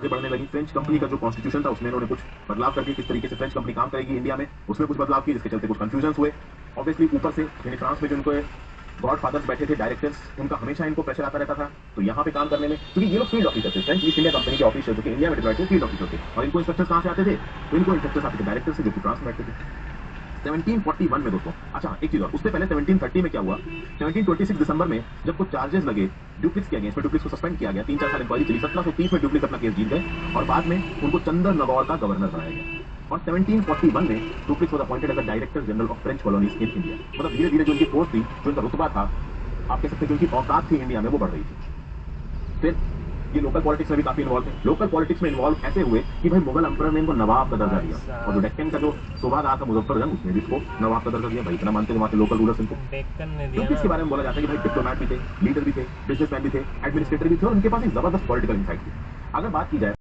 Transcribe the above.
बढ़ने लगी। French company का जो कॉन्स्टिट्यूशन था उसमें इन्होंने कुछ बदलाव करके किस तरीके से फ्रेंच कंपनी काम करेगी इंडिया में, उसमें कुछ बदलाव किए, जिसके चलते कुछ कंफ्यूजन हुए। ऑब्वियसली ऊपर से यानी फ्रांस में जो इनको गॉड फादर्स बैठे थे, डायरेक्टर्स, उनका हमेशा इनको प्रेशर आता रहता था। तो यहाँ पे काम करने में, क्योंकि ये लोग फील्ड ऑफिसर थे, फ्रेंच ईस्ट इंडिया कंपनी के ऑफिसर जो कि इंडिया में डिप्लॉयड थे, फील्ड ऑफिसर थे। और इनको इंस्ट्रक्शंस कहाँ से आते थे? तो इनको इंस्ट्रक्शंस आते थे डायरेक्टर से, जो कि फ्रांस में बैठते थे। 1741 में दोस्तों, अच्छा एक चीज और, उससे पहले 1730 में क्या हुआ, 1726 दिसंबर में जब कुछ चार्जेस लगे ड्यूप्लिक्स के अगेंस्ट में, ड्यूप्लिक्स को सस्पेंड किया गया, 3-4 साल इंक्वायरी चली, 1730 में ड्यूप्लिक्स अपना केस जीत गए और बाद में उनको चंद्रनगौर का गवर्नर बनाया गया। और 1741 में Dupleix was appointed as the director general of French colonies in India. मतलब धीरे धीरे जो उनकी पोस्ट थी, जो उनका रुतबा था, आप कह सकते हैं कि उनकी औकात थी इंडिया में, वो बढ़ रही थी। फिर ये लोकल पॉलिटिक्स में भी काफी इन्वॉल्व थे। लोकल पॉलिटिक्स में इन्वॉल्व ऐसे हुए कि भाई मुगल अंपर ने इनको नवाब का दर्जा दिया, और जो डेक्कन का जो सूबा था मुजफ्फरजंग, उसने भी इसको नवाब का दर्जा दिया। भाई इतना मानते थे वहां के लोकल रूलर्स इनको। डेक्कन ने दिया क्योंकि इसके बारे में बोला जाता है कि भाई डिप्लोमैट भी थे, लीडर भी थे, बिजनेसमैन भी थे, एडमिनिस्ट्रेटर भी थे, और उनके पास एक जबरदस्त पॉलिटिकल इनसाइट थी। अगर बात की जाए